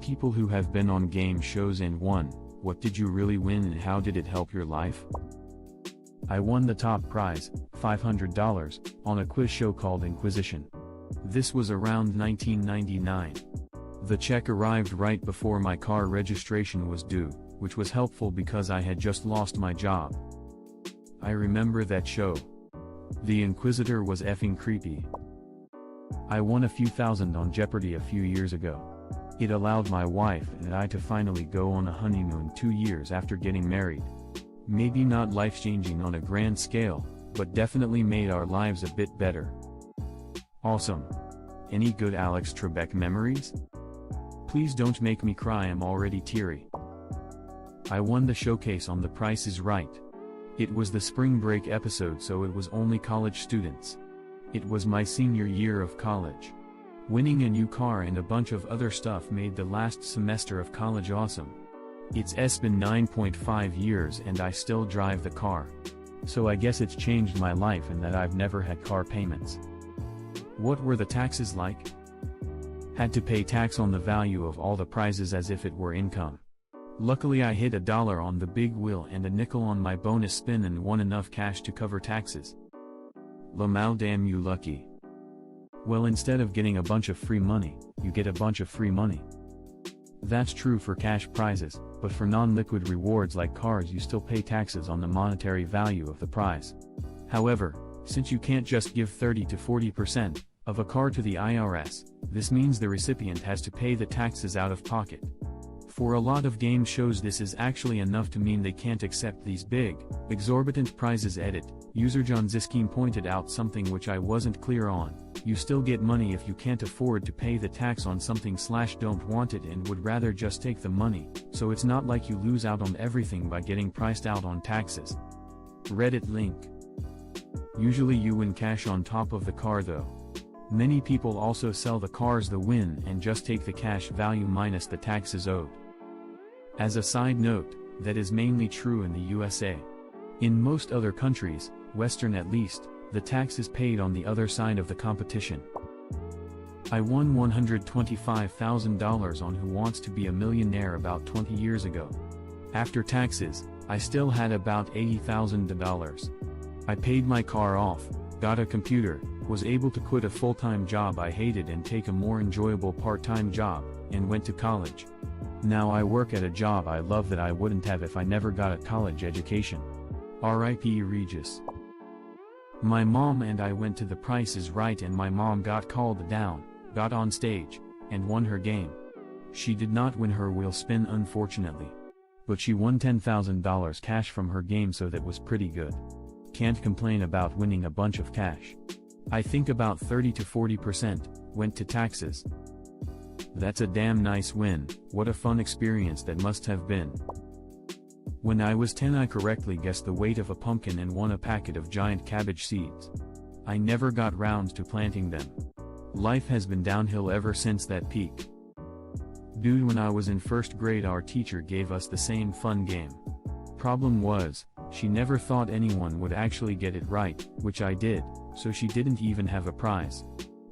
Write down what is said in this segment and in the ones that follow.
People who have been on game shows and won, what did you really win and how did it help your life? I won the top prize, $500, on a quiz show called Inquisition. This was around 1999. The check arrived right before my car registration was due, which was helpful because I had just lost my job. I remember that show. The Inquisitor was effing creepy. I won a few thousand on Jeopardy a few years ago. It allowed my wife and I to finally go on a honeymoon 2 years after getting married. Maybe not life-changing on a grand scale, but definitely made our lives a bit better. Awesome. Any good Alex Trebek memories? Please don't make me cry, I'm already teary. I won the showcase on The Price is Right. It was the spring break episode, so it was only college students. It was my senior year of college. Winning a new car and a bunch of other stuff made the last semester of college awesome. It's been 9.5 years and I still drive the car. So I guess it's changed my life in that I've never had car payments. What were the taxes like? Had to pay tax on the value of all the prizes as if it were income. Luckily I hit $1 on the big wheel and a nickel on my bonus spin and won enough cash to cover taxes. Lamau, damn you lucky. Well, instead of getting a bunch of free money, you get a bunch of free money. That's true for cash prizes, but for non-liquid rewards like cars you still pay taxes on the monetary value of the prize. However, since you can't just give 30 to 40% of a car to the IRS, this means the recipient has to pay the taxes out of pocket. For a lot of game shows this is actually enough to mean they can't accept these big, exorbitant prizes. Edit, user John Ziskin pointed out something which I wasn't clear on. You still get money if you can't afford to pay the tax on something / don't want it and would rather just take the money, so it's not like you lose out on everything by getting priced out on taxes. Reddit link. Usually you win cash on top of the car though. Many people also sell the cars the win and just take the cash value minus the taxes owed. As a side note, that is mainly true in the USA. In most other countries, Western at least, the tax is paid on the other side of the competition. I won $125,000 on Who Wants to Be a Millionaire about 20 years ago. After taxes, I still had about $80,000. I paid my car off, got a computer, was able to quit a full-time job I hated and take a more enjoyable part-time job, and went to college. Now I work at a job I love that I wouldn't have if I never got a college education. R.I.P. Regis. My mom and I went to The Price is Right and my mom got called down, got on stage, and won her game. She did not win her wheel spin unfortunately. But she won $10,000 cash from her game, so that was pretty good. Can't complain about winning a bunch of cash. I think about 30 to 40% went to taxes. That's a damn nice win. What a fun experience that must have been. When I was 10 I correctly guessed the weight of a pumpkin and won a packet of giant cabbage seeds. I never got round to planting them. Life has been downhill ever since that peak. Dude, when I was in first grade our teacher gave us the same fun game. Problem was, she never thought anyone would actually get it right, which I did, so she didn't even have a prize.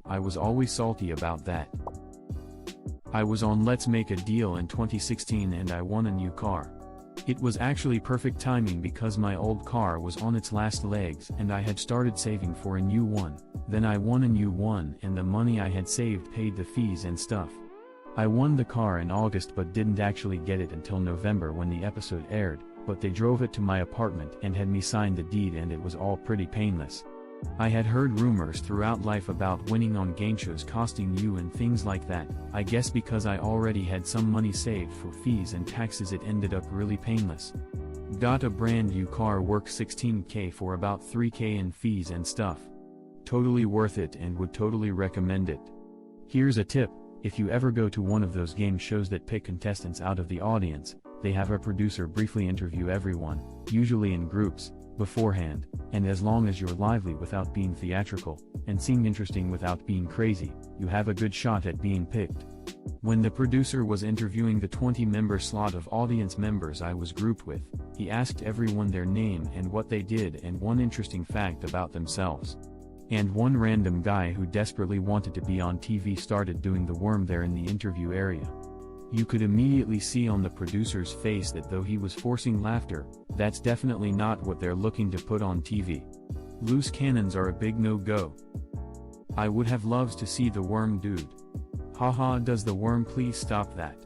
I was always salty about that. I was on Let's Make a Deal in 2016 and I won a new car. It was actually perfect timing because my old car was on its last legs and I had started saving for a new one. Then I won a new one and the money I had saved paid the fees and stuff. I won the car in August but didn't actually get it until November when the episode aired, but they drove it to my apartment and had me sign the deed and it was all pretty painless. I had heard rumors throughout life about winning on game shows costing you and things like that. I guess because I already had some money saved for fees and taxes it ended up really painless. Got a brand new car, worth $16K for about $3K in fees and stuff. Totally worth it and would totally recommend it. Here's a tip, if you ever go to one of those game shows that pick contestants out of the audience, they have a producer briefly interview everyone, usually in groups, beforehand, and as long as you're lively without being theatrical, and seem interesting without being crazy, you have a good shot at being picked. When the producer was interviewing the 20-member slot of audience members I was grouped with, he asked everyone their name and what they did and one interesting fact about themselves. And one random guy who desperately wanted to be on TV started doing the worm there in the interview area. You could immediately see on the producer's face that though he was forcing laughter, that's definitely not what they're looking to put on TV. Loose cannons are a big no-go. I would have loved to see the worm dude. Haha, does the worm please stop that?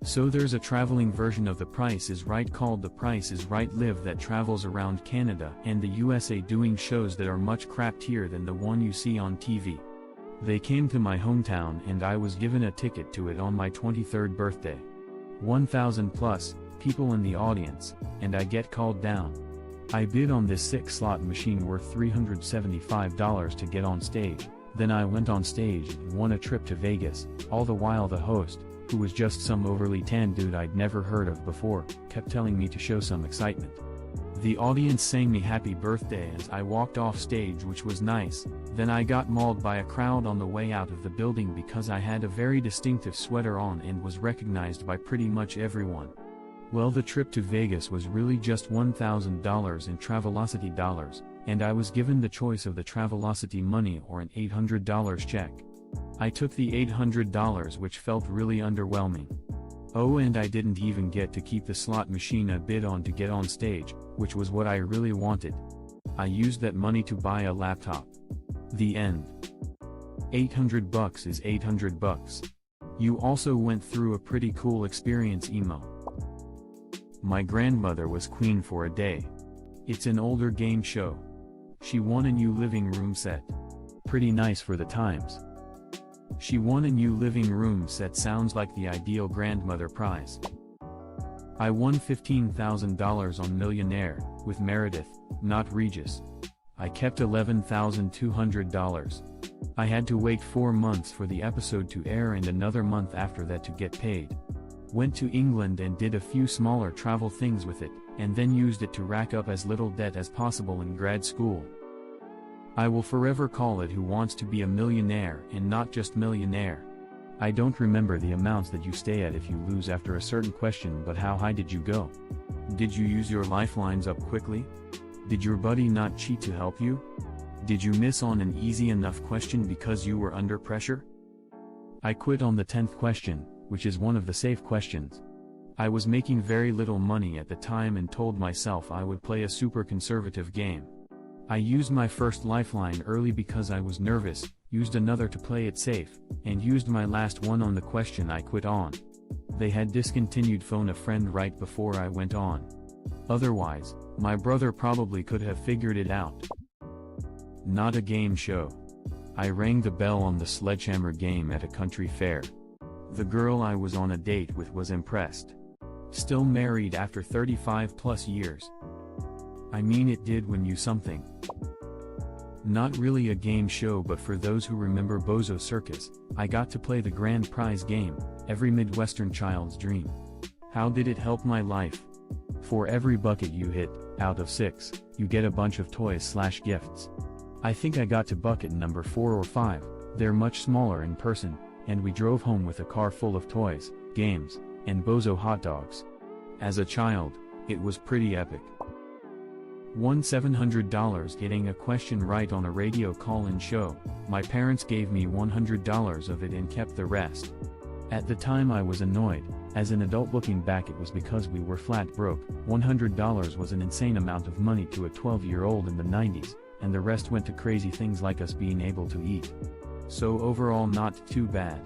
So there's a traveling version of The Price is Right called The Price is Right Live that travels around Canada and the USA doing shows that are much crappier than the one you see on TV. They came to my hometown and I was given a ticket to it on my 23rd birthday. 1,000 plus people in the audience, and I get called down. I bid on this 6-slot machine worth $375 to get on stage, then I went on stage and won a trip to Vegas, all the while the host, who was just some overly tan dude I'd never heard of before, kept telling me to show some excitement. The audience sang me happy birthday as I walked off stage, which was nice. Then I got mauled by a crowd on the way out of the building because I had a very distinctive sweater on and was recognized by pretty much everyone. Well, the trip to Vegas was really just $1,000 in Travelocity dollars, and I was given the choice of the Travelocity money or an $800 check. I took the $800, which felt really underwhelming. Oh, and I didn't even get to keep the slot machine I bid on to get on stage, which was what I really wanted. I used that money to buy a laptop. The end. $800 is $800. You also went through a pretty cool experience, emo. My grandmother was queen for a day. It's an older game show. She won a new living room set. Pretty nice for the times. She won a new living room set. Sounds like the ideal grandmother prize. I won $15,000 on Millionaire, with Meredith, not Regis. I kept $11,200. I had to wait 4 months for the episode to air and another month after that to get paid. Went to England and did a few smaller travel things with it, and then used it to rack up as little debt as possible in grad school. I will forever call it Who Wants to Be a Millionaire and not just Millionaire. I don't remember the amounts that you stay at if you lose after a certain question, but how high did you go? Did you use your lifelines up quickly? Did your buddy not cheat to help you? Did you miss on an easy enough question because you were under pressure? I quit on the 10th question, which is one of the safe questions. I was making very little money at the time and told myself I would play a super conservative game. I used my first lifeline early because I was nervous, used another to play it safe, and used my last one on the question I quit on. They had discontinued phone a friend right before I went on. Otherwise, my brother probably could have figured it out. Not a game show. I rang the bell on the sledgehammer game at a country fair. The girl I was on a date with was impressed. Still married after 35 plus years. I mean, it did win you something. Not really a game show, but for those who remember Bozo Circus, I got to play the grand prize game, every Midwestern child's dream. How did it help my life? For every bucket you hit, out of 6, you get a bunch of toys/gifts. I think I got to bucket number 4 or 5, they're much smaller in person, and we drove home with a car full of toys, games, and Bozo hot dogs. As a child, it was pretty epic. Won $700 getting a question right on a radio call-in show. My parents gave me $100 of it and kept the rest. At the time I was annoyed. As an adult looking back, it was because we were flat broke. $100 was an insane amount of money to a 12-year-old in the 90s, and the rest went to crazy things like us being able to eat. So overall, not too bad.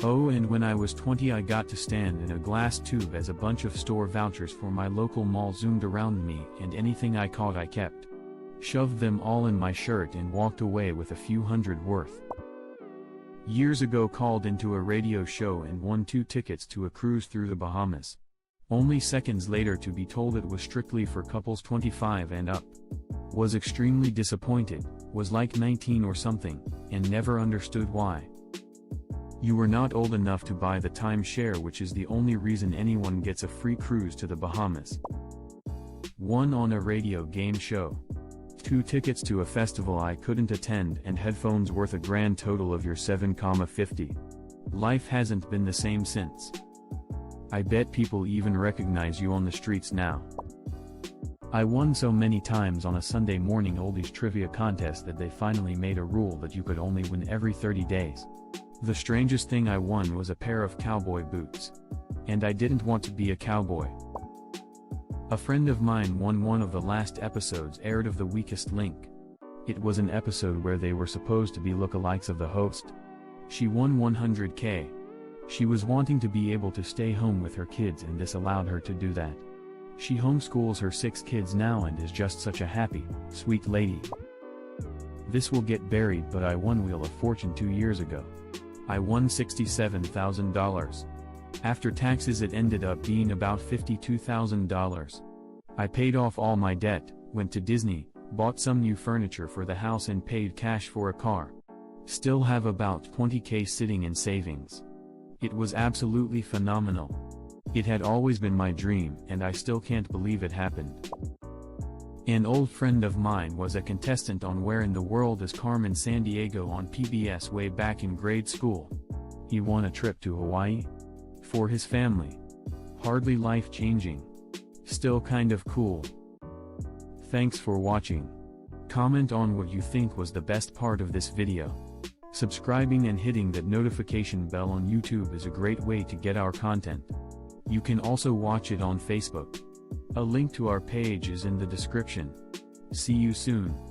Oh, and when I was 20 I got to stand in a glass tube as a bunch of store vouchers for my local mall zoomed around me, and anything I caught I kept. Shoved them all in my shirt and walked away with a few hundred worth. Years ago called into a radio show and won 2 tickets to a cruise through the Bahamas. Only seconds later to be told it was strictly for couples 25 and up. Was extremely disappointed, was like 19 or something, and never understood why. You were not old enough to buy the timeshare, which is the only reason anyone gets a free cruise to the Bahamas. Won on a radio game show. 2 tickets to a festival I couldn't attend and headphones worth a grand total of your $7.50. Life hasn't been the same since. I bet people even recognize you on the streets now. I won so many times on a Sunday morning oldies trivia contest that they finally made a rule that you could only win every 30 days. The strangest thing I won was a pair of cowboy boots. And I didn't want to be a cowboy. A friend of mine won one of the last episodes aired of The Weakest Link. It was an episode where they were supposed to be lookalikes of the host. She won 100K. She was wanting to be able to stay home with her kids, and this allowed her to do that. She homeschools her 6 kids now and is just such a happy, sweet lady. This will get buried, but I won Wheel of Fortune 2 years ago. I won $67,000. After taxes it ended up being about $52,000. I paid off all my debt, went to Disney, bought some new furniture for the house and paid cash for a car. Still have about 20K sitting in savings. It was absolutely phenomenal. It had always been my dream and I still can't believe it happened. An old friend of mine was a contestant on Where in the World is Carmen Sandiego on PBS way back in grade school. He won a trip to Hawaii. For his family. Hardly life-changing. Still kind of cool. Thanks for watching. Comment on what you think was the best part of this video. Subscribing and hitting that notification bell on YouTube is a great way to get our content. You can also watch it on Facebook. A link to our page is in the description. See you soon.